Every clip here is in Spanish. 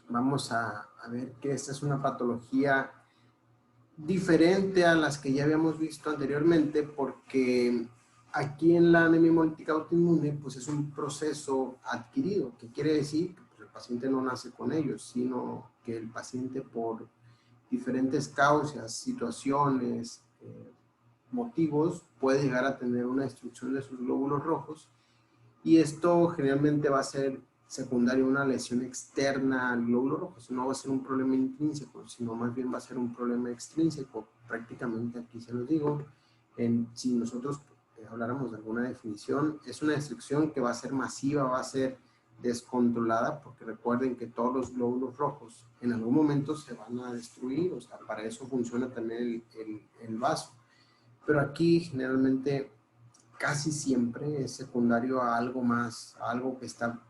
vamos a ver que esta es una patología diferente a las que ya habíamos visto anteriormente, porque aquí en la anemia hemolítica autoinmune, pues es un proceso adquirido, que quiere decir que pues, el paciente no nace con ellos, sino que el paciente por diferentes causas, situaciones, motivos, puede llegar a tener una destrucción de sus glóbulos rojos, y esto generalmente va a ser secundario a una lesión externa al glóbulo rojo. Eso no va a ser un problema intrínseco, sino más bien va a ser un problema extrínseco. Prácticamente aquí se los digo, si nosotros habláramos de alguna definición, es una destrucción que va a ser masiva, va a ser descontrolada, porque recuerden que todos los glóbulos rojos en algún momento se van a destruir, o sea, para eso funciona también el vaso. Pero aquí generalmente casi siempre es secundario a algo más, a algo que está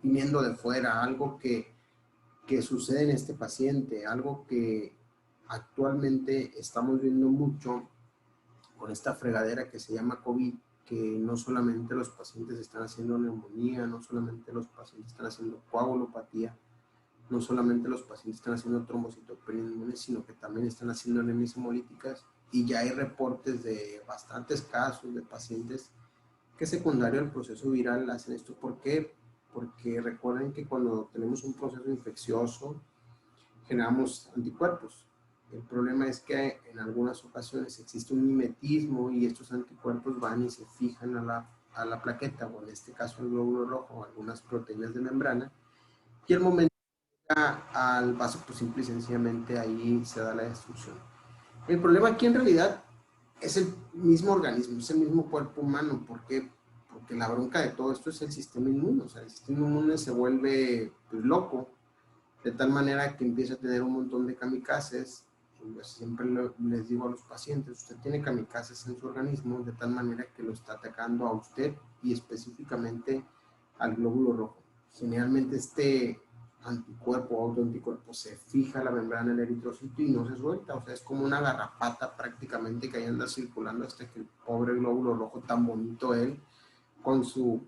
viniendo de fuera, algo que sucede en este paciente, algo que actualmente estamos viendo mucho con esta fregadera que se llama COVID, que no solamente los pacientes están haciendo neumonía, no solamente los pacientes están haciendo coagulopatía, no solamente los pacientes están haciendo trombocitopenia inmune, sino que también están haciendo anemias hemolíticas, y ya hay reportes de bastantes casos de pacientes que secundario al proceso viral hacen esto. ¿Por qué? Porque recuerden que cuando tenemos un proceso infeccioso generamos anticuerpos. El problema es que en algunas ocasiones existe un mimetismo y estos anticuerpos van y se fijan a la plaqueta, o en este caso al glóbulo rojo, o algunas proteínas de membrana, y al momento al vaso, pues simple y sencillamente ahí se da la destrucción. El problema aquí en realidad es el mismo organismo, es el mismo cuerpo humano. ¿Por qué? Porque la bronca de todo esto es el sistema inmune. O sea, el sistema inmune se vuelve pues, loco, de tal manera que empieza a tener un montón de kamikazes. Pues, siempre les digo a los pacientes, usted tiene kamikazes en su organismo, de tal manera que lo está atacando a usted y específicamente al glóbulo rojo. Generalmente este anticuerpo o autoanticuerpo se fija a la membrana del eritrocito y no se suelta. O sea, es como una garrapata prácticamente que ahí anda circulando hasta que el pobre glóbulo rojo, tan bonito él, con su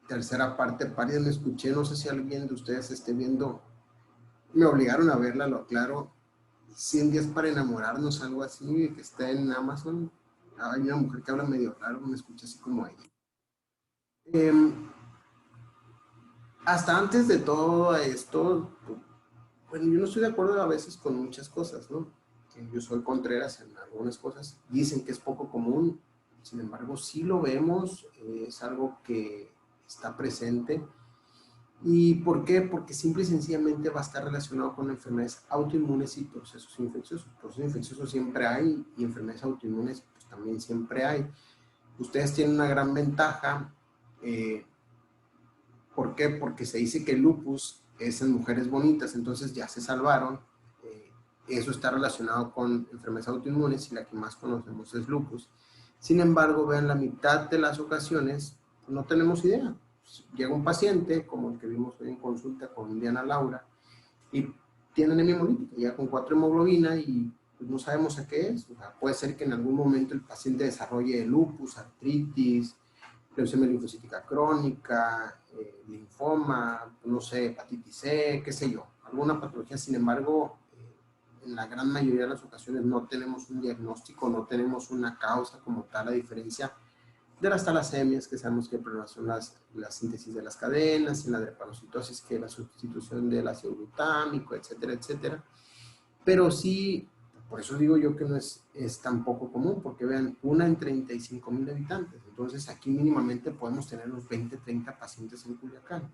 tercera parte pálida, me escuché, no sé si alguien de ustedes esté viendo, me obligaron a verla, lo aclaro, 100 días para enamorarnos, algo así, que está en Amazon. Hay una mujer que habla medio raro, me escucha así como ella. Hasta antes de todo esto, bueno, yo no estoy de acuerdo a veces con muchas cosas, ¿no? Yo soy Contreras en algunas cosas. Dicen que es poco común, sin embargo, sí lo vemos, es algo que está presente. ¿Y por qué? Porque simple y sencillamente va a estar relacionado con enfermedades autoinmunes y procesos infecciosos. Procesos infecciosos siempre hay y enfermedades autoinmunes pues también siempre hay. Ustedes tienen una gran ventaja. ¿Por qué? Porque se dice que el lupus es en mujeres bonitas, entonces ya se salvaron. Eso está relacionado con enfermedades autoinmunes y la que más conocemos es lupus. Sin embargo, vean, la mitad de las ocasiones no tenemos idea. Llega un paciente, como el que vimos hoy en consulta con Diana Laura, y tiene anemia hemolítica, ya con 4 hemoglobina y pues no sabemos a qué es. O sea, puede ser que en algún momento el paciente desarrolle lupus, artritis, leucemia linfocítica crónica, linfoma, no sé, hepatitis C, qué sé yo, alguna patología. Sin embargo, en la gran mayoría de las ocasiones no tenemos un diagnóstico, no tenemos una causa como tal, a diferencia de las talasemias, que sabemos que el problema son la síntesis de las cadenas, y la drepanocitosis, que es la sustitución del ácido glutámico, etcétera, etcétera. Pero sí, por eso digo yo que no es tan poco común, porque vean, 1 en 35,000 habitantes. Entonces aquí mínimamente podemos tener unos 20, 30 pacientes en Culiacán.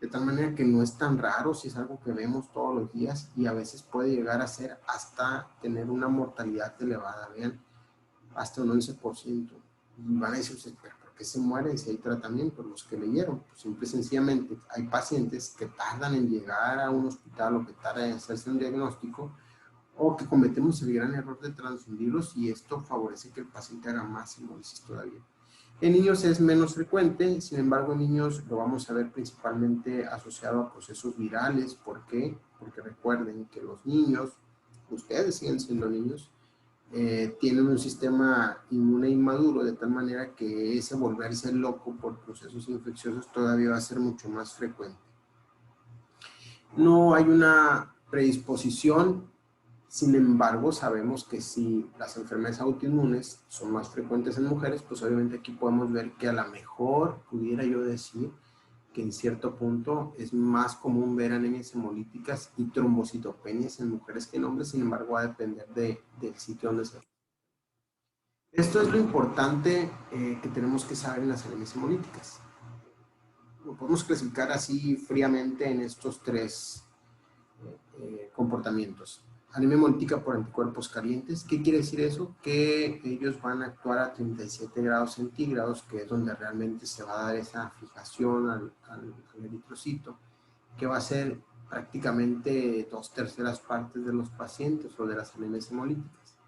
De tal manera que no es tan raro, si es algo que vemos todos los días, y a veces puede llegar a ser hasta tener una mortalidad elevada, vean, hasta un 11%. Y van a decir, ¿pero por qué se mueren si hay tratamiento? Los que leyeron, pues simple y sencillamente hay pacientes que tardan en llegar a un hospital o que tardan en hacerse un diagnóstico, o que cometemos el gran error de transfundirlos, y esto favorece que el paciente haga más hemólisis todavía. En niños es menos frecuente, sin embargo en niños lo vamos a ver principalmente asociado a procesos virales. ¿Por qué? Porque recuerden que los niños, ustedes siguen siendo niños, tienen un sistema inmune inmaduro, de tal manera que ese volverse loco por procesos infecciosos todavía va a ser mucho más frecuente. No hay una predisposición, sin embargo, sabemos que si las enfermedades autoinmunes son más frecuentes en mujeres, pues obviamente aquí podemos ver que a lo mejor pudiera yo decir que en cierto punto es más común ver anemias hemolíticas y trombocitopenias en mujeres que en hombres, sin embargo va a depender del sitio donde se... Esto es lo importante que tenemos que saber en las anemias hemolíticas. Lo podemos clasificar así fríamente en estos tres comportamientos. Anemia hemolítica por anticuerpos calientes. ¿Qué quiere decir eso? Que ellos van a actuar a 37 grados centígrados, que es donde realmente se va a dar esa fijación al eritrocito, que va a ser prácticamente 2/3 partes de los pacientes o de las anemias hemolíticas.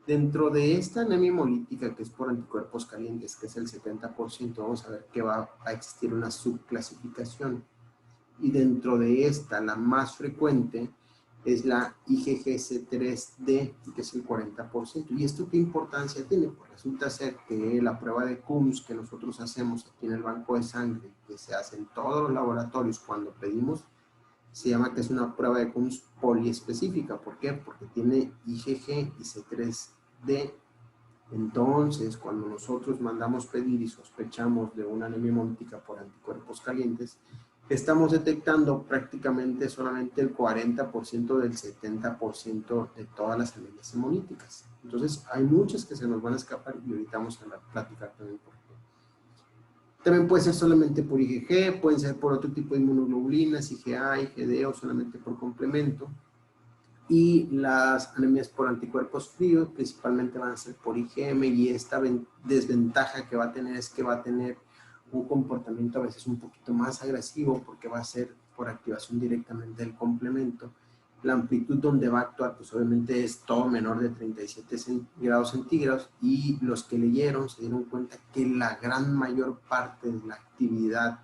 Dentro de esta anemia hemolítica, que es por anticuerpos calientes, que es el 70%, vamos a ver que va a existir una subclasificación. Y dentro de esta, la más frecuente es la IgG-C3D, que es el 40%. ¿Y esto qué importancia tiene? Pues resulta ser que la prueba de Coombs que nosotros hacemos aquí en el banco de sangre, que se hace en todos los laboratorios cuando pedimos, se llama que es una prueba de Coombs poliespecífica. ¿Por qué? Porque tiene IgG y C3D. Entonces, cuando nosotros mandamos pedir y sospechamos de una anemia hemolítica por anticuerpos calientes, estamos detectando prácticamente solamente el 40% del 70% de todas las anemias hemolíticas. Entonces, hay muchas que se nos van a escapar y ahorita vamos a platicar también por qué. También puede ser solamente por IgG, pueden ser por otro tipo de inmunoglobulinas, IgA, IgD o solamente por complemento. Y las anemias por anticuerpos fríos principalmente van a ser por IgM, y esta desventaja que va a tener es que va a tener un comportamiento a veces un poquito más agresivo porque va a ser por activación directamente del complemento. La amplitud donde va a actuar pues obviamente es todo menor de 37 grados centígrados, y los que leyeron se dieron cuenta que la gran mayor parte de la actividad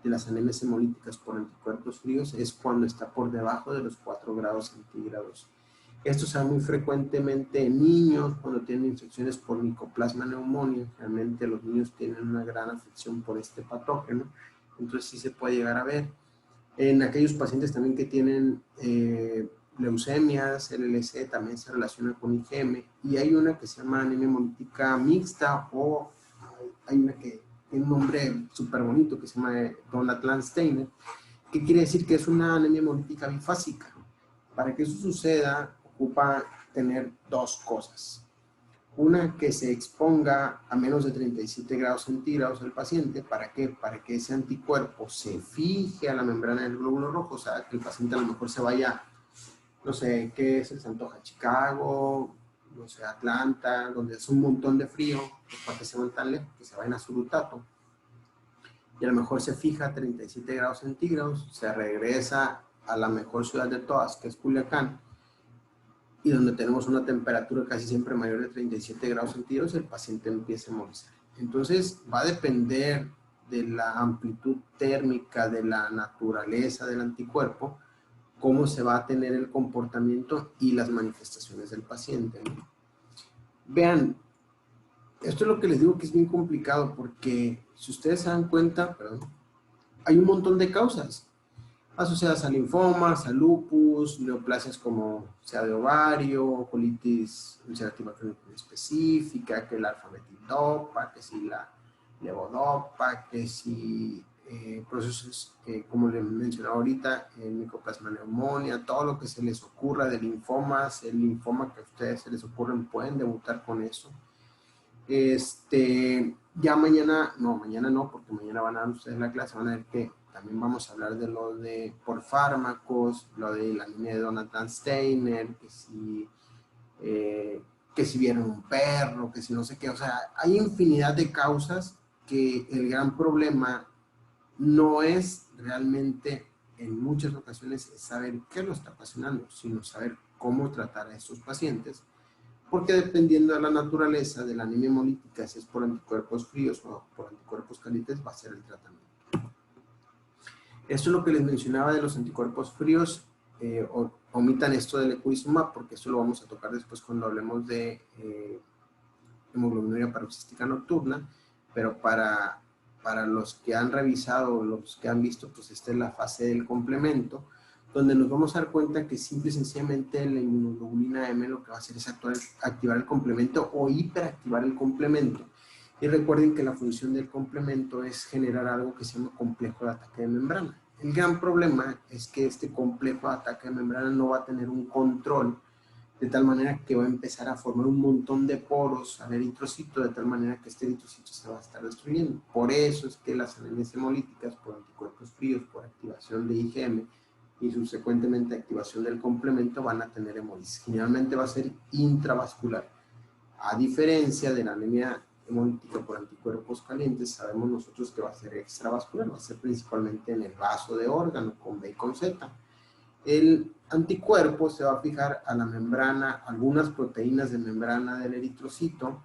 de las anemias hemolíticas por anticuerpos fríos es cuando está por debajo de los 4 grados centígrados. Esto se da muy frecuentemente en niños cuando tienen infecciones por Mycoplasma pneumoniae. Realmente los niños tienen una gran afección por este patógeno, entonces sí se puede llegar a ver. En aquellos pacientes también que tienen leucemias, LLC, también se relaciona con IgM, y hay una que se llama anemia hemolítica mixta, o hay una que tiene un nombre súper bonito que se llama Donat-Landsteiner, que quiere decir que es una anemia hemolítica bifásica. Para que eso suceda, ocupa tener dos cosas. Una, que se exponga a menos de 37 grados centígrados el paciente. ¿Para qué? Para que ese anticuerpo se fije a la membrana del glóbulo rojo, o sea, que el paciente a lo mejor se vaya, no sé, ¿qué se les antoja? Chicago, no sé, Atlanta, donde es un montón de frío, pues para que se van tan lejos, que se vayan a Surutato, y a lo mejor se fija a 37 grados centígrados, se regresa a la mejor ciudad de todas, que es Culiacán, y donde tenemos una temperatura casi siempre mayor de 37 grados centígrados, el paciente empieza a hemorizar. Entonces va a depender de la amplitud térmica, de la naturaleza del anticuerpo, cómo se va a tener el comportamiento y las manifestaciones del paciente, ¿no? Vean, esto es lo que les digo que es bien complicado, porque si ustedes se dan cuenta, perdón, hay un montón de causas asociadas a linfomas, a lupus, neoplasias como sea de ovario, colitis ulcerativa crónica específica, que la alfa-metidopa, que si la levodopa, que si procesos como les mencionaba ahorita, Mycoplasma pneumonia, todo lo que se les ocurra de linfomas, el linfoma que a ustedes se les ocurren, pueden debutar con eso. Ya mañana no, porque mañana van a dar ustedes la clase, van a ver que también vamos a hablar de lo de por fármacos, lo de la anemia de Donat-Landsteiner, que si vieron un perro, que si no sé qué, o sea, hay infinidad de causas, que el gran problema no es realmente en muchas ocasiones saber qué lo está ocasionando, sino saber cómo tratar a estos pacientes, porque dependiendo de la naturaleza de la anemia hemolítica, si es por anticuerpos fríos o por anticuerpos calientes, va a ser el tratamiento. Esto es lo que les mencionaba de los anticuerpos fríos. Omitan esto del eculizumab, porque esto lo vamos a tocar después cuando hablemos de hemoglobinuria paroxística nocturna, pero para los que han revisado, los que han visto, pues esta es la fase del complemento. donde nos vamos a dar cuenta que simple y sencillamente la inmunoglobulina M lo que va a hacer es activar el complemento o hiperactivar el complemento. Y recuerden que la función del complemento es generar algo que se llama complejo de ataque de membrana. El gran problema es que este complejo de ataque de membrana no va a tener un control, de tal manera que va a empezar a formar un montón de poros al eritrocito, de tal manera que este eritrocito se va a estar destruyendo. Por eso es que las anemias hemolíticas por anticuerpos fríos, por activación de IgM y subsecuentemente activación del complemento van a tener hemólisis. Generalmente va a ser intravascular. A diferencia de la anemia hemolítica por anticuerpos calientes, sabemos nosotros que va a ser extravascular, va a ser principalmente en el vaso de órgano con B y con Z. El anticuerpo se va a fijar a la membrana, algunas proteínas de membrana del eritrocito,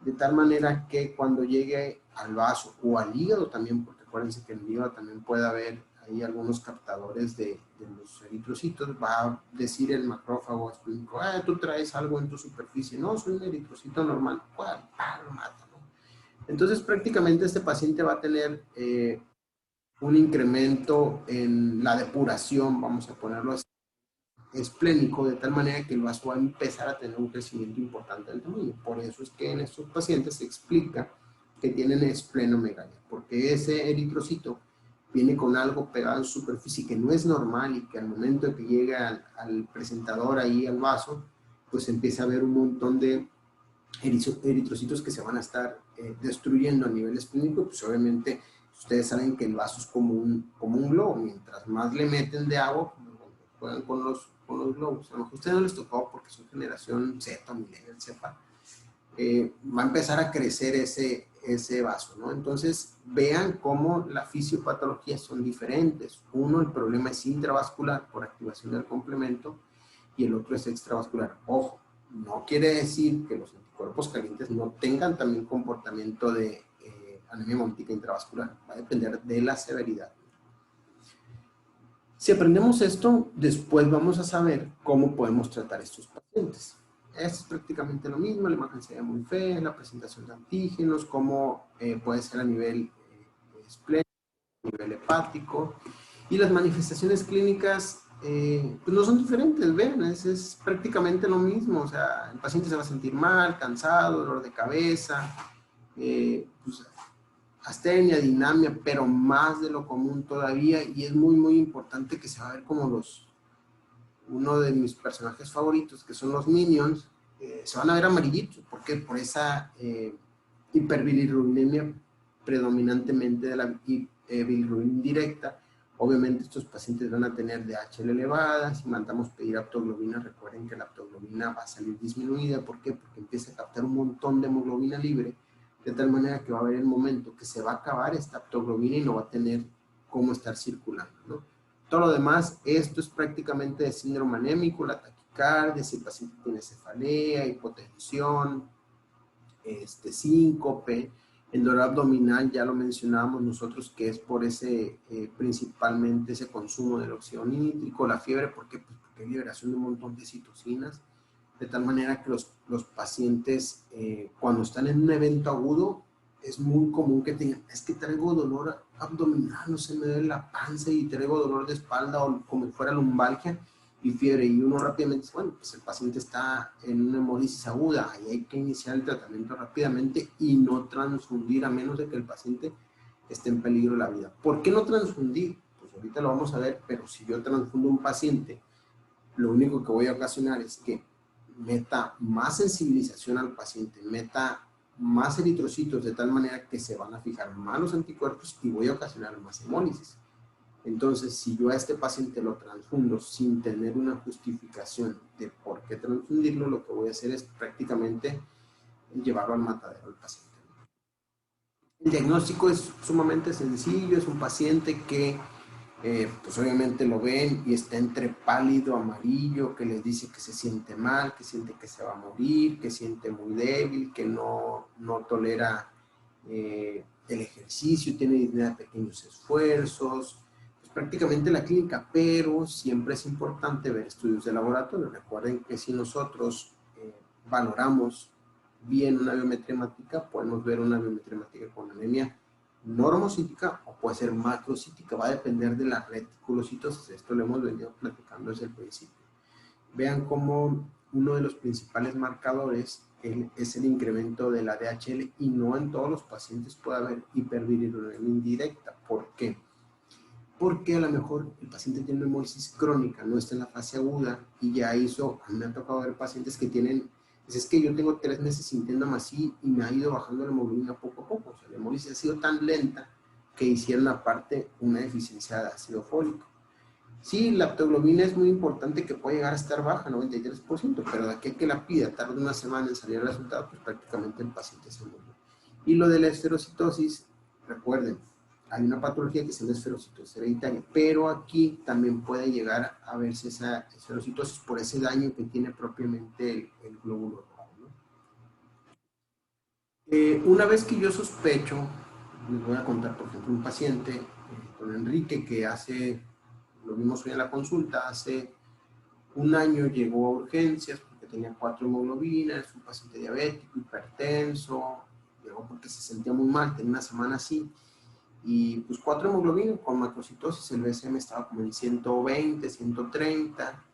de tal manera que cuando llegue al vaso o al hígado también, porque acuérdense que en el hígado también puede haber ahí algunos captadores de los eritrocitos, va a decir el macrófago esplénico, tú traes algo en tu superficie. No, soy un eritrocito normal. ¿Cuál? Lo mata, ¿no? Entonces prácticamente este paciente va a tener un incremento en la depuración, vamos a ponerlo así, esplénico, de tal manera que el vaso va a empezar a tener un crecimiento importante del tamaño. Por eso es que en estos pacientes se explica que tienen esplenomegalia, porque ese eritrocito viene con algo pegado en su superficie que no es normal y que al momento de que llega al presentador ahí al vaso, pues empieza a haber un montón de eritrocitos que se van a estar destruyendo a nivel esplénico. Pues obviamente ustedes saben que el vaso es como un globo, mientras más le meten de agua, juegan con los globos. A lo mejor a ustedes no les tocó porque son generación Z, millennial, sepa, va a empezar a crecer ese vaso, ¿no? Entonces, vean cómo la fisiopatología son diferentes. Uno, el problema es intravascular por activación del complemento y el otro es extravascular. Ojo, no quiere decir que los anticuerpos calientes no tengan también comportamiento de anemia hemolítica intravascular. Va a depender de la severidad. Si aprendemos esto, después vamos a saber cómo podemos tratar estos pacientes. Esto es prácticamente lo mismo, la imagen se ve muy fea, la presentación de antígenos, cómo puede ser a nivel esplénico, a nivel hepático, y las manifestaciones clínicas pues no son diferentes, ven, es prácticamente lo mismo. O sea, el paciente se va a sentir mal, cansado, dolor de cabeza, pues, astenia, dinamia, pero más de lo común todavía, y es muy, muy importante que se va a ver como uno de mis personajes favoritos, que son los Minions, se van a ver amarillitos. ¿Por qué? Por esa hiperbilirubinemia predominantemente de la bilirrubina directa. Obviamente estos pacientes van a tener DHL elevada. Si mandamos pedir aptoglobina, recuerden que la aptoglobina va a salir disminuida. ¿Por qué? Porque empieza a captar un montón de hemoglobina libre, de tal manera que va a haber el momento que se va a acabar esta aptoglobina y no va a tener cómo estar circulando, ¿no? Todo lo demás, esto es prácticamente de síndrome anémico, la taquicardia, si el paciente tiene cefalea, hipotensión, síncope. El dolor abdominal ya lo mencionábamos nosotros, que es por ese, principalmente ese consumo del óxido nítrico. La fiebre, ¿por qué? Pues porque hay liberación de un montón de citocinas, de tal manera que los pacientes, cuando están en un evento agudo, es muy común que tengan, es que traigo dolor abdominal, no se me duele la panza y traigo dolor de espalda o como si fuera lumbalgia y fiebre, y uno rápidamente dice, bueno, pues el paciente está en una hemólisis aguda, ahí hay que iniciar el tratamiento rápidamente y no transfundir a menos de que el paciente esté en peligro de la vida. ¿Por qué no transfundir? Pues ahorita lo vamos a ver, pero si yo transfundo un paciente, lo único que voy a ocasionar es que meta más sensibilización al paciente, meta más eritrocitos, de tal manera que se van a fijar más los anticuerpos y voy a ocasionar más hemólisis. Entonces, si yo a este paciente lo transfundo sin tener una justificación de por qué transfundirlo, lo que voy a hacer es prácticamente llevarlo al matadero al paciente. El diagnóstico es sumamente sencillo, es un paciente que pues obviamente lo ven y está entre pálido, amarillo, que les dice que se siente mal, que siente que se va a morir, que siente muy débil, que no tolera el ejercicio, tiene disnea de pequeños esfuerzos, pues prácticamente la clínica, pero siempre es importante ver estudios de laboratorio. Recuerden que si nosotros valoramos bien una biometría hemática, podemos ver una biometría hemática con anemia normocítica o puede ser macrocítica, va a depender de la reticulocitosis. Esto lo hemos venido platicando desde el principio. Vean cómo uno de los principales marcadores es el incremento de la DHL y no en todos los pacientes puede haber hiperbilirubinemia indirecta. ¿Por qué? Porque a lo mejor el paciente tiene una hemólisis crónica, no está en la fase aguda y ya hizo, a mí me ha tocado ver pacientes que tienen, pues es que yo tengo 3 meses sintiéndome así y me ha ido bajando la hemoglobina poco a poco, o sea, la hemólisis ha sido tan lenta que hicieron aparte una deficiencia de ácido fólico. Sí, la aptoglobina es muy importante que puede llegar a estar baja, 93%, pero de aquí a que la pida tarde una semana en salir el resultado, pues prácticamente el paciente se murió. Y lo de la esferocitosis, recuerden, hay una patología que es la esferocitosis hereditaria, pero aquí también puede llegar a verse esa esferocitosis por ese daño que tiene propiamente el glóbulo rojo, ¿no? Una vez que yo sospecho, les voy a contar, por ejemplo, un paciente, don Enrique, que lo vimos hoy en la consulta, hace un año llegó a urgencias porque tenía 4 hemoglobinas, es un paciente diabético, hipertenso, llegó porque se sentía muy mal, tenía una semana así, y pues 4 hemoglobinas con macrocitosis, el BCM estaba como en 120, 130,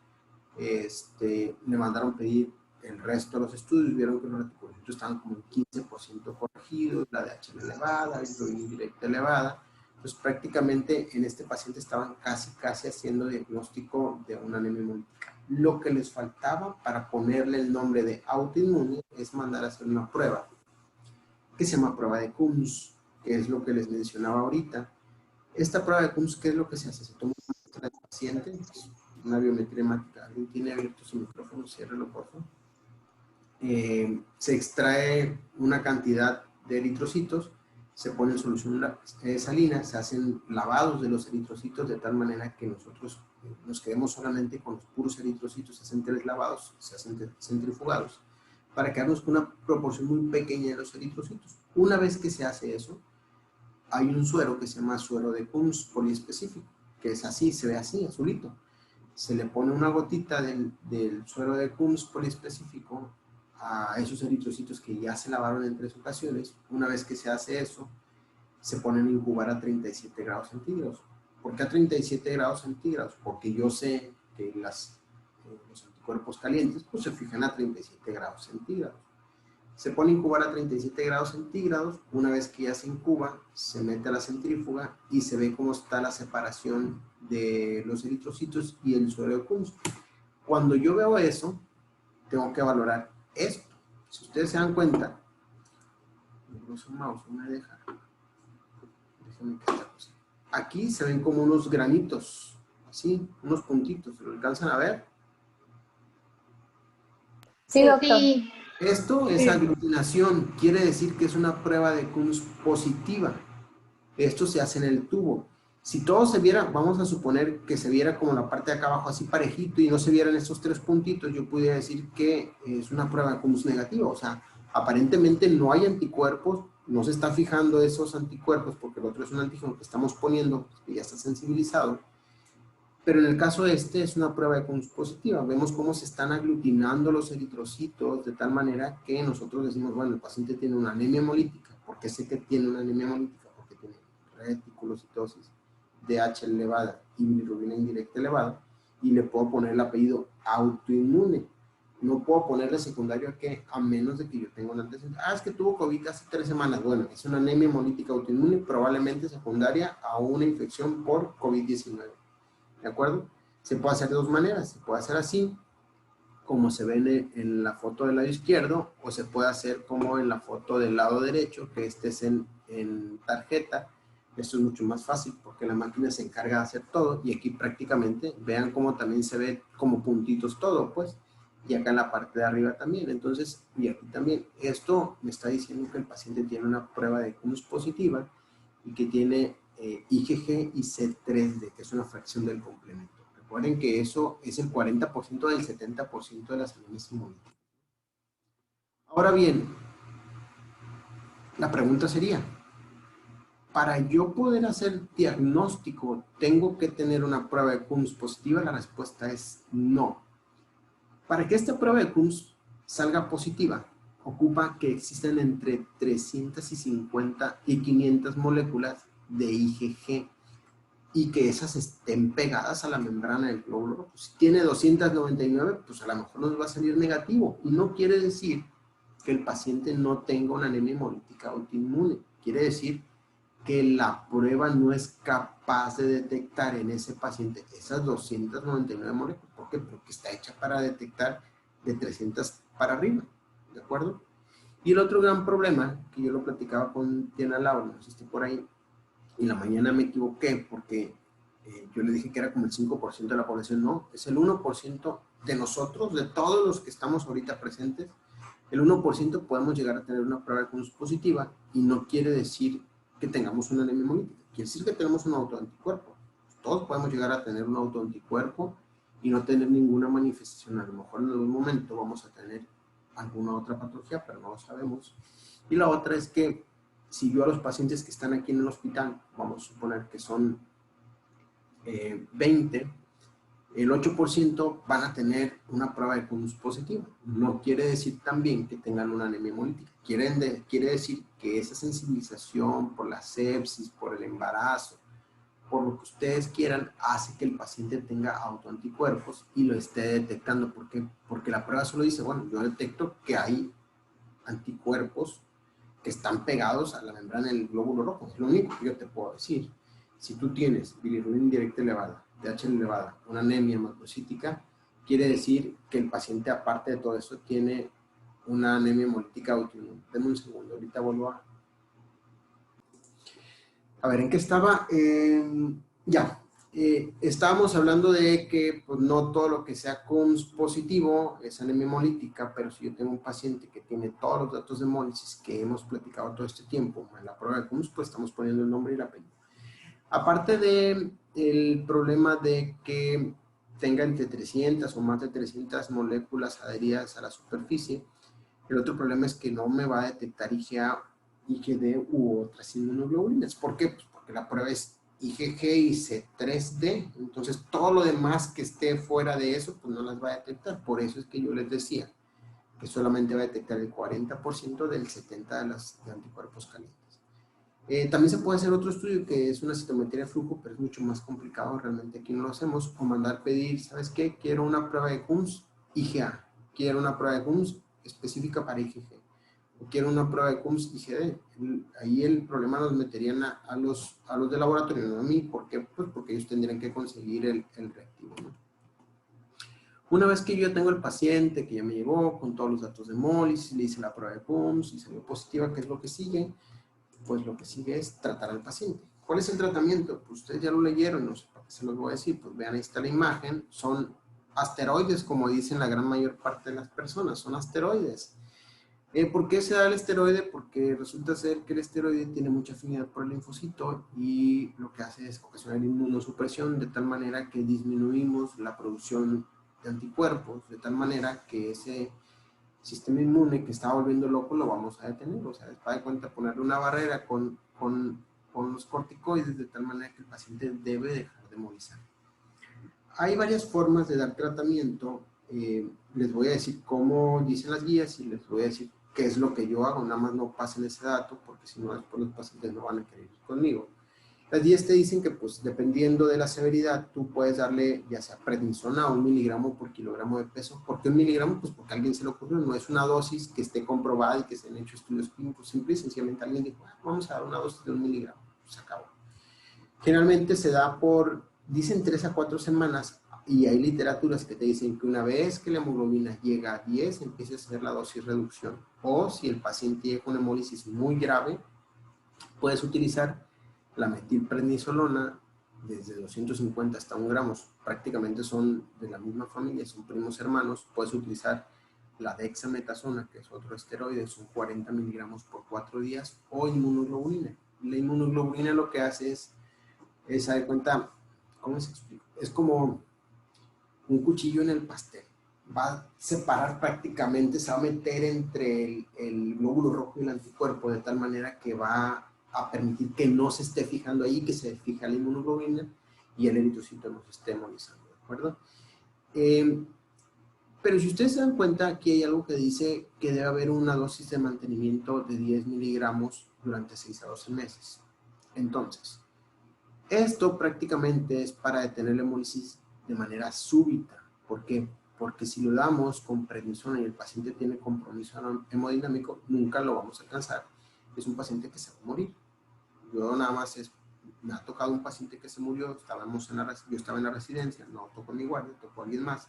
le mandaron pedir el resto de los estudios, vieron que los reticulocitos estaban como en 15% corregidos, la DHL elevada, la bilirrubina indirecta elevada. Entonces prácticamente en este paciente estaban casi haciendo diagnóstico de una anemia hemolítica. Lo que les faltaba para ponerle el nombre de autoinmune es mandar a hacer una prueba que se llama prueba de Coombs, que es lo que les mencionaba ahorita. Esta prueba de Coombs, ¿qué es lo que se hace? Se toma una muestra del paciente, una biometría hemática. ¿Alguien tiene abierto su micrófono? Ciérrelo, por favor. Se extrae una cantidad de eritrocitos, se pone en solución salina, se hacen lavados de los eritrocitos de tal manera que nosotros nos quedemos solamente con los puros eritrocitos, se hacen 3 lavados, se hacen centrifugados, para quedarnos con una proporción muy pequeña de los eritrocitos. Una vez que se hace eso, hay un suero que se llama suero de Coombs poliespecífico, que es así, se ve así, azulito. Se le pone una gotita del suero de Coombs poliespecífico a esos eritrocitos que ya se lavaron en 3 ocasiones. Una vez que se hace eso, se ponen a incubar a 37 grados centígrados. ¿Por qué a 37 grados centígrados? Porque yo sé que los anticuerpos calientes pues, se fijan a 37 grados centígrados. Se pone a incubar a 37 grados centígrados. Una vez que ya se incuba, se mete a la centrífuga y se ve cómo está la separación de los eritrocitos y el suero de Coombs. Cuando yo veo eso, tengo que valorar esto. Si ustedes se dan cuenta, incluso un mouse no me deja. Déjenme que esta cosa. Aquí se ven como unos granitos, así, unos puntitos. ¿Lo alcanzan a ver? Sí, doctor. Sí. Esto es aglutinación, quiere decir que es una prueba de Coombs positiva. Esto se hace en el tubo. Si todo se viera, vamos a suponer que se viera como la parte de acá abajo así parejito y no se vieran estos 3 puntitos, yo pudiera decir que es una prueba de Coombs negativa. O sea, aparentemente no hay anticuerpos, no se está fijando esos anticuerpos porque el otro es un antígeno que estamos poniendo, que ya está sensibilizado. Pero en el caso de es una prueba de Coombs positiva. Vemos cómo se están aglutinando los eritrocitos de tal manera que nosotros decimos, bueno, el paciente tiene una anemia hemolítica. ¿Por qué sé que tiene una anemia hemolítica? Porque tiene reticulocitosis, DH elevada y bilirrubina indirecta elevada. Y le puedo poner el apellido autoinmune. No puedo ponerle secundario a qué, a menos de que yo tenga un antecedente. Es que tuvo COVID hace 3 semanas. Bueno, es una anemia hemolítica autoinmune, probablemente secundaria a una infección por COVID-19. ¿De acuerdo? Se puede hacer de 2 maneras. Se puede hacer así, como se ve en la foto del lado izquierdo, o se puede hacer como en la foto del lado derecho, que es en tarjeta. Esto es mucho más fácil porque la máquina se encarga de hacer todo y aquí prácticamente, vean cómo también se ve como puntitos todo, pues, y acá en la parte de arriba también. Entonces, y aquí también, esto me está diciendo que el paciente tiene una prueba de Coombs positiva y que tiene IgG y C3D, que es una fracción del complemento. Recuerden que eso es el 40% del 70% de las anemias hemolíticas. Ahora bien, la pregunta sería, para yo poder hacer diagnóstico, ¿tengo que tener una prueba de Coombs positiva? La respuesta es no. Para que esta prueba de Coombs salga positiva, ocupa que existan entre 350 y 500 moléculas de IgG y que esas estén pegadas a la membrana del glóbulo rojo. Si tiene 299, pues a lo mejor nos va a salir negativo. Y no quiere decir que el paciente no tenga una anemia hemolítica autoinmune. Quiere decir que la prueba no es capaz de detectar en ese paciente esas 299 moléculas. ¿Por qué? Porque está hecha para detectar de 300 para arriba. ¿De acuerdo? Y el otro gran problema, que yo lo platicaba con Diana Laura, no sé si esté por ahí, y en la mañana me equivoqué porque yo le dije que era como el 5% de la población. No, es el 1% de nosotros, de todos los que estamos ahorita presentes. El 1% podemos llegar a tener una prueba de Cunus positiva y no quiere decir que tengamos una anemia hemolítica. Quiere decir que tenemos un autoanticuerpo. Todos podemos llegar a tener un autoanticuerpo y no tener ninguna manifestación. A lo mejor en algún momento vamos a tener alguna otra patología, pero no lo sabemos. Y la otra es que si yo a los pacientes que están aquí en el hospital, vamos a suponer que son 20, el 8% van a tener una prueba de Cunus positiva. No quiere decir también que tengan una anemia hemolítica. Quiere decir que esa sensibilización por la sepsis, por el embarazo, por lo que ustedes quieran, hace que el paciente tenga autoanticuerpos y lo esté detectando. ¿Por qué? Porque la prueba solo dice, bueno, yo detecto que hay anticuerpos que están pegados a la membrana del glóbulo rojo. Es lo único que yo te puedo decir. Si tú tienes bilirrubina indirecta elevada, DHL elevada, una anemia macrocítica, quiere decir que el paciente, aparte de todo eso, tiene una anemia hemolítica autoinmune. Denme un segundo, ahorita vuelvo a... A ver, ¿en qué estaba? Estábamos hablando de que pues, no todo lo que sea CUMS positivo es anemia hemolítica, pero si yo tengo un paciente que tiene todos los datos de hemólisis que hemos platicado todo este tiempo en la prueba de CUMS, pues estamos poniendo el nombre y el apellido. Aparte del problema de que tenga entre 300 o más de 300 moléculas adheridas a la superficie, el otro problema es que no me va a detectar IgA, IgD u otras inmunoglobulinas. ¿Por qué? Pues porque la prueba es IgG y C3D, entonces todo lo demás que esté fuera de eso, pues no las va a detectar. Por eso es que yo les decía que solamente va a detectar el 40% del 70% de anticuerpos calientes. También se puede hacer otro estudio que es una citometría de flujo, pero es mucho más complicado, realmente aquí no lo hacemos, o mandar pedir, ¿sabes qué? Quiero una prueba de CUMS IgA, quiero una prueba de CUMS específica para IgG, o quiero una prueba de CUMS IgD. Ahí el problema nos meterían a los de laboratorio, no a mí. ¿Por qué? Pues porque ellos tendrían que conseguir el reactivo, ¿no? Una vez que yo tengo el paciente que ya me llegó con todos los datos de hemólisis, le hice la prueba de CUMS y salió positiva, ¿qué es lo que sigue? Pues lo que sigue es tratar al paciente. ¿Cuál es el tratamiento? Pues ustedes ya lo leyeron, no sé para qué se los voy a decir. Pues vean, ahí está la imagen. Son asteroides, como dicen la gran mayor parte de las personas, son asteroides. ¿Por qué se da el esteroide? Porque resulta ser que el esteroide tiene mucha afinidad por el linfocito y lo que hace es ocasionar inmunosupresión de tal manera que disminuimos la producción de anticuerpos, de tal manera que ese sistema inmune que está volviendo loco lo vamos a detener. O sea, para de cuenta ponerle una barrera con los corticoides de tal manera que el paciente debe dejar de movilizar. Hay varias formas de dar tratamiento. Les voy a decir cómo dicen las guías y les voy a decir qué es lo que yo hago. Nada más no pasen ese dato porque si no después los pacientes no van a querer ir conmigo. Las guías te dicen que pues dependiendo de la severidad tú puedes darle ya sea prednisona 1 miligramo por kilogramo de peso. ¿Por qué 1 miligramo? Pues porque a alguien se le ocurrió, no es una dosis que esté comprobada y que se han hecho estudios clínicos. Simple y sencillamente alguien dijo, vamos a dar una dosis de 1 miligramo, se acabó. Generalmente se da por, dicen 3 a 4 semanas y hay literaturas que te dicen que una vez que la hemoglobina llega a 10 empieza a hacer la dosis reducción. O si el paciente llega con hemólisis muy grave, puedes utilizar la metilprednisolona desde 250 hasta 1 gramo, prácticamente son de la misma familia, son primos hermanos. Puedes utilizar la dexametasona, que es otro esteroide, son 40 miligramos por 4 días, o inmunoglobulina. La inmunoglobulina lo que hace es de cuenta, ¿cómo se explica? Es como un cuchillo en el pastel. Va a separar prácticamente, se va a meter entre el glóbulo rojo y el anticuerpo, de tal manera que va a permitir que no se esté fijando ahí, que se fija la inmunoglobulina y el eritrocito no se esté hemorizando, ¿de acuerdo? Pero si ustedes se dan cuenta, aquí hay algo que dice que debe haber una dosis de mantenimiento de 10 miligramos durante 6 a 12 meses. Entonces, esto prácticamente es para detener la hemólisis de manera súbita. ¿Por qué? Porque si lo damos con prednisona y el paciente tiene compromiso hemodinámico, nunca lo vamos a alcanzar. Es un paciente que se va a morir. Yo nada más me ha tocado un paciente que se murió, yo estaba en la residencia, no tocó mi guardia, tocó alguien más,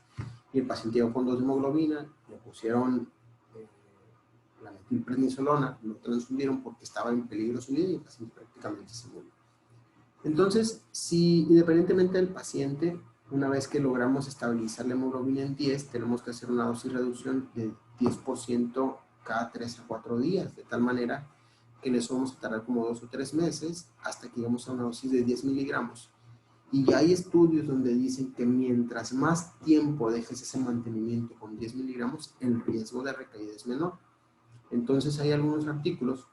y el paciente llegó con 2 de hemoglobina, le pusieron la metilprednisolona, lo transfundieron porque estaba en peligro su vida y el paciente prácticamente se murió. Entonces, si independientemente del paciente, una vez que logramos estabilizar la hemoglobina en 10, tenemos que hacer una dosis reducción de 10% cada 3 a 4 días, de tal manera que en eso vamos a tardar como 2 o 3 meses hasta que lleguemos a una dosis de 10 miligramos. Y ya hay estudios donde dicen que mientras más tiempo dejes ese mantenimiento con 10 miligramos, el riesgo de recaída es menor. Entonces hay algunos artículos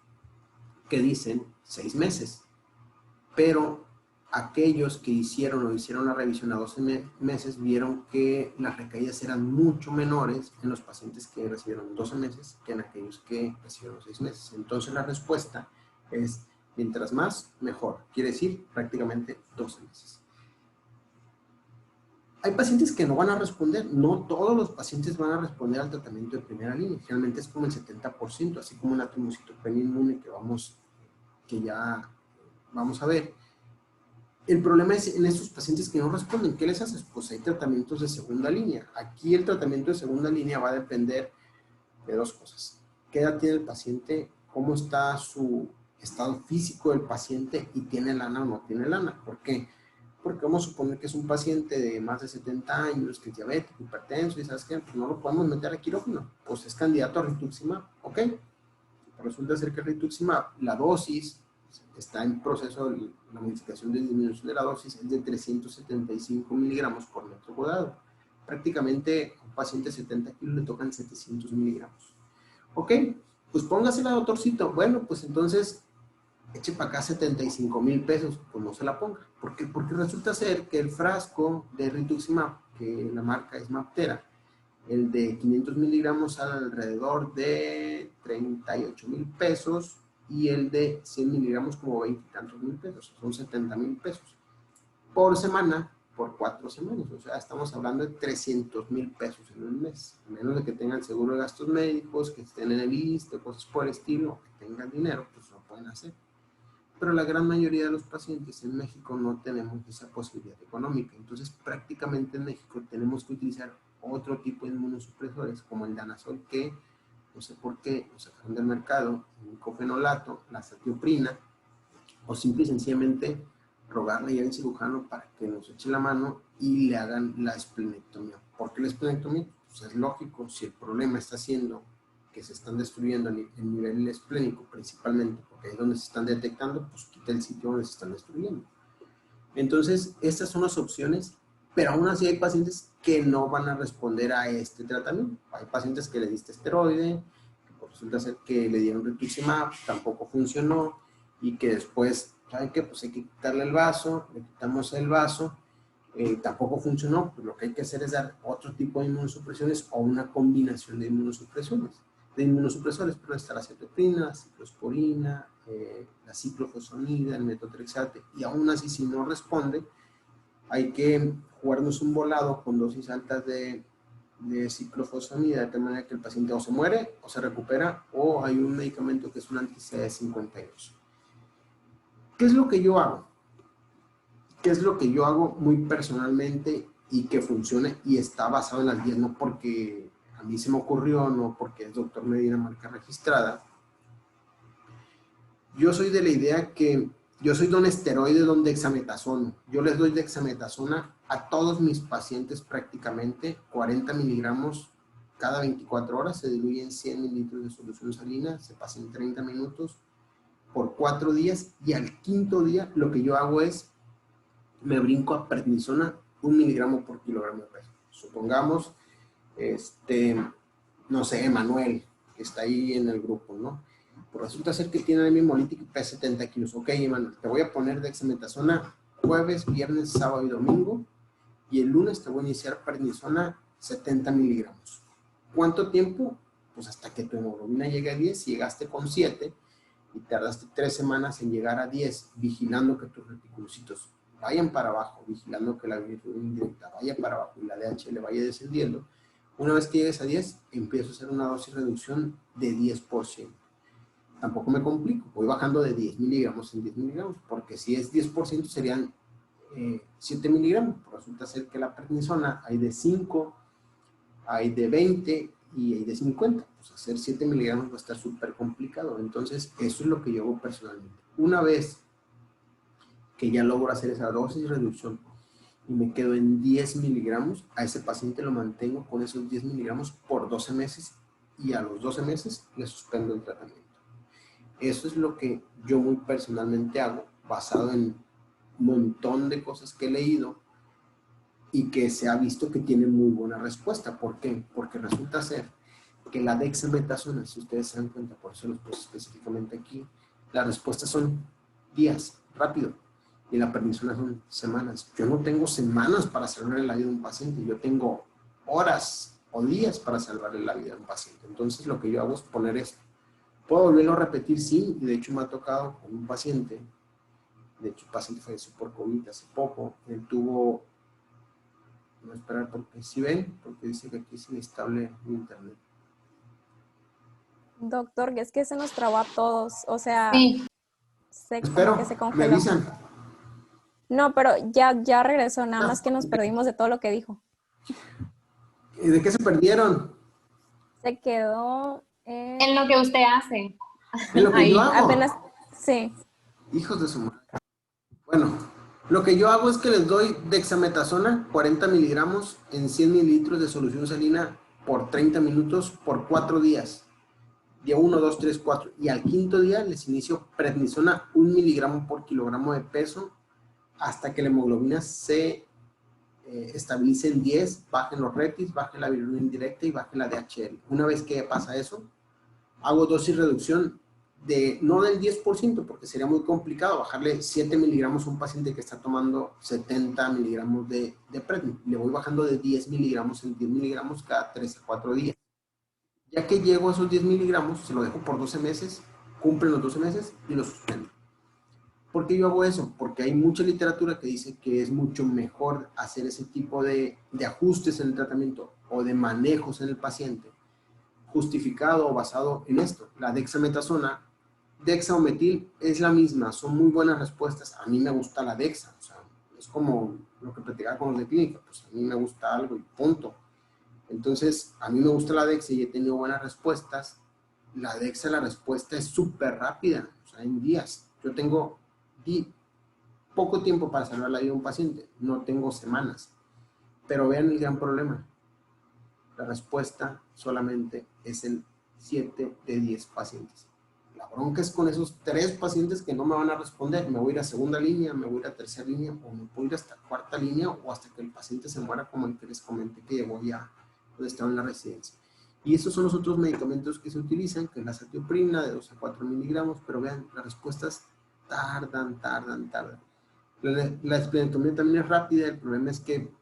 que dicen 6 meses, pero aquellos que hicieron la revisión a 12 meses vieron que las recaídas eran mucho menores en los pacientes que recibieron 12 meses que en aquellos que recibieron 6 meses. Entonces la respuesta es mientras más, mejor. Quiere decir prácticamente 12 meses. Hay pacientes que no van a responder, no todos los pacientes van a responder al tratamiento de primera línea, generalmente es como el 70%, así como la trombocitopenia inmune que ya vamos a ver. El problema es en estos pacientes que no responden, ¿qué les haces? Pues hay tratamientos de segunda línea. Aquí el tratamiento de segunda línea va a depender de 2 cosas. ¿Qué edad tiene el paciente? ¿Cómo está su estado físico del paciente? ¿Y tiene lana o no tiene lana? ¿Por qué? Porque vamos a suponer que es un paciente de más de 70 años, que es diabético, hipertenso, y ¿sabes qué? Pues no lo podemos meter a quirófano. Pues es candidato a rituximab, ¿ok? Resulta ser que el rituximab, la dosis, está en proceso de la modificación de disminución de la dosis, es de 375 miligramos por metro cuadrado. Prácticamente a un paciente de 70 kilos le tocan 700 miligramos. Ok, pues póngasela, doctorcito. Bueno, pues entonces eche para acá 75,000 pesos, pues no se la ponga. ¿Por qué? Porque resulta ser que el frasco de rituximab, que la marca es Maptera, el de 500 miligramos sale alrededor de 38,000 pesos y el de 100 miligramos como 20 y tantos mil pesos, son 70,000 pesos por semana, por 4 semanas. O sea, estamos hablando de 300,000 pesos en un mes, a menos de que tengan seguro de gastos médicos, que estén en el ISSSTE, cosas por el estilo, que tengan dinero, pues lo pueden hacer. Pero la gran mayoría de los pacientes en México no tenemos esa posibilidad económica. Entonces, prácticamente en México tenemos que utilizar otro tipo de inmunosupresores, como el danazol, que no sé por qué lo sacaron del mercado, el micofenolato, la azatioprina, o simple y sencillamente rogarle al cirujano para que nos eche la mano y le hagan la esplenectomía. ¿Por qué la esplenectomía? Pues es lógico, si el problema está siendo que se están destruyendo el nivel esplénico principalmente, porque ahí es donde se están detectando, pues quita el sitio donde se están destruyendo. Entonces, estas son las opciones, pero aún así hay pacientes que no van a responder a este tratamiento. Hay pacientes que le diste esteroide, que resulta ser que le dieron rituximab, tampoco funcionó, y que después, ¿saben qué? Pues hay que quitarle el vaso, le quitamos el vaso, tampoco funcionó, pues lo que hay que hacer es dar otro tipo de inmunosupresiones o una combinación de inmunosupresores, pero está la cetoprina, la ciclosporina, la ciclofosfonida, el metotrexate, y aún así si no responde, hay que jugarnos un volado con dosis altas de ciclofosfonida, de tal manera que el paciente o se muere, o se recupera, o hay un medicamento que es un anti-CD52. ¿Qué es lo que yo hago? ¿Qué es lo que yo hago muy personalmente y que funcione y está basado en las guías? No porque a mí se me ocurrió, no porque es doctor Medina, marca registrada. Yo soy de la idea que yo soy don esteroide, don dexametasona. Yo les doy dexametasona a todos mis pacientes prácticamente, 40 miligramos cada 24 horas, se diluyen 100 mililitros de solución salina, se pasa en 30 minutos por 4 días y al quinto día lo que yo hago es, me brinco a prednisona 1 miligramo por kilogramo de peso. Supongamos, no sé, Emanuel, que está ahí en el grupo, ¿no? Pues resulta ser que tiene anemia hemolítica y pesa 70 kilos. Ok, Emanuel, te voy a poner dexametasona jueves, viernes, sábado y domingo. Y el lunes te voy a iniciar prednisona 70 miligramos. ¿Cuánto tiempo? Pues hasta que tu hemoglobina llegue a 10, si llegaste con 7 y tardaste 3 semanas en llegar a 10, vigilando que tus reticulocitos vayan para abajo, vigilando que la bilirrubina indirecta vaya para abajo y la DHL vaya descendiendo. Una vez que llegues a 10, empiezo a hacer una dosis reducción de 10%. Tampoco me complico, voy bajando de 10 miligramos en 10 miligramos, porque si es 10% serían 7 miligramos. Resulta ser que la prednisona hay de 5, hay de 20 y hay de 50. Pues hacer 7 miligramos va a estar súper complicado. Entonces, eso es lo que yo hago personalmente. Una vez que ya logro hacer esa dosis de reducción y me quedo en 10 miligramos, a ese paciente lo mantengo con esos 10 miligramos por 12 meses y a los 12 meses le suspendo el tratamiento. Eso es lo que yo muy personalmente hago, basado en un montón de cosas que he leído y que se ha visto que tiene muy buena respuesta. ¿Por qué? Porque resulta ser que la dexametasona, si ustedes se dan cuenta, por eso los puse específicamente aquí, las respuestas son días, rápido, y la prednisona son semanas. Yo no tengo semanas para salvar la vida de un paciente, yo tengo horas o días para salvarle la vida a un paciente. Entonces lo que yo hago es poner esto. ¿Puedo volverlo a repetir? Sí, y de hecho me ha tocado con un paciente, de hecho el paciente falleció por COVID hace poco, él tuvo, no esperar porque si ven, porque dice que aquí es inestable el internet. Doctor, es que se nos trabó a todos, o sea, Sí, como que Espero, se me congeló. avisan. No, pero ya regresó, nada más Ah, que nos perdimos de todo lo que dijo. ¿de qué se perdieron? Se quedó en lo que usted hace. En lo que yo Ahí. apenas, hago. sí. Hijos de su madre. Bueno, lo que yo hago es que les doy dexametasona, 40 miligramos en 100 mililitros de solución salina por 30 minutos por 4 días. Día 1, 2, 3, 4. Y al quinto día les inicio prednisona 1 miligramo por kilogramo de peso hasta que la hemoglobina se estabilice en 10, bajen los retis, baje la bilirrubina indirecta y baje la DHL. Una vez que pasa eso, hago dosis reducción de, no del 10%, porque sería muy complicado bajarle 7 miligramos a un paciente que está tomando 70 miligramos de prednis. Le voy bajando de 10 miligramos en 10 miligramos cada 3 a 4 días. Ya que llego a esos 10 miligramos, se lo dejo por 12 meses, cumplen los 12 meses y lo suspendo. ¿Por qué yo hago eso? Porque hay mucha literatura que dice que es mucho mejor hacer ese tipo de ajustes en el tratamiento o de manejos en el paciente, justificado o basado en esto. La dexametasona, dexa o metil es la misma, son muy buenas respuestas. A mí me gusta la dexa, o sea, es como lo que platicaba con los de clínica, pues a mí me gusta algo y punto. Entonces, a mí me gusta la dexa y he tenido buenas respuestas. La dexa, la respuesta es súper rápida, o sea, en días. Yo tengo poco tiempo para salvar la vida de un paciente, no tengo semanas. Pero vean el gran problema. La respuesta solamente es en 7 de 10 pacientes. La bronca es con esos 3 pacientes que no me van a responder. Me voy a ir a segunda línea, me voy a ir a tercera línea, o me puedo ir hasta cuarta línea, o hasta que el paciente se muera, como el que les comenté que llegó ya donde estaba en la residencia. Y esos son los otros medicamentos que se utilizan, que es la satioprina de 2 a 4 miligramos, pero vean, las respuestas tardan. La esplenectomía también es rápida, el problema es que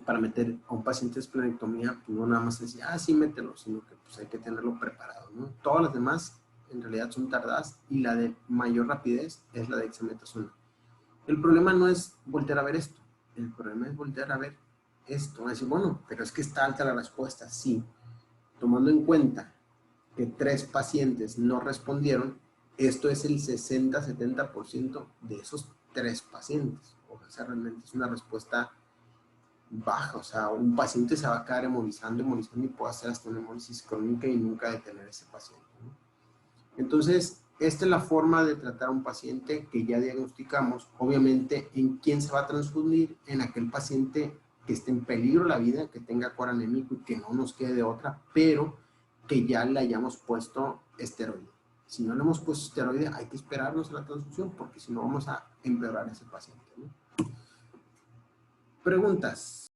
para meter a un paciente de esplenectomía, pues no nada más es decir, sí, mételo, sino que pues hay que tenerlo preparado, ¿no? Todas las demás en realidad son tardadas y la de mayor rapidez es la de dexametasona. El problema no es voltear a ver esto, el problema es voltear a ver esto, decir, bueno, pero es que está alta la respuesta, sí, tomando en cuenta que 3 pacientes no respondieron, esto es el 60-70% de esos 3 pacientes, o sea, realmente es una respuesta baja, o sea, un paciente se va a quedar hemolizando y puede hacer hasta una hemólisis crónica y nunca detener a ese paciente, ¿no? Entonces, esta es la forma de tratar a un paciente que ya diagnosticamos, obviamente, en quién se va a transfundir, en aquel paciente que esté en peligro la vida, que tenga cuadro anémico y que no nos quede de otra, pero que ya le hayamos puesto esteroide. Si no le hemos puesto esteroide, hay que esperarnos a la transfusión, porque si no vamos a empeorar a ese paciente, ¿no? Preguntas.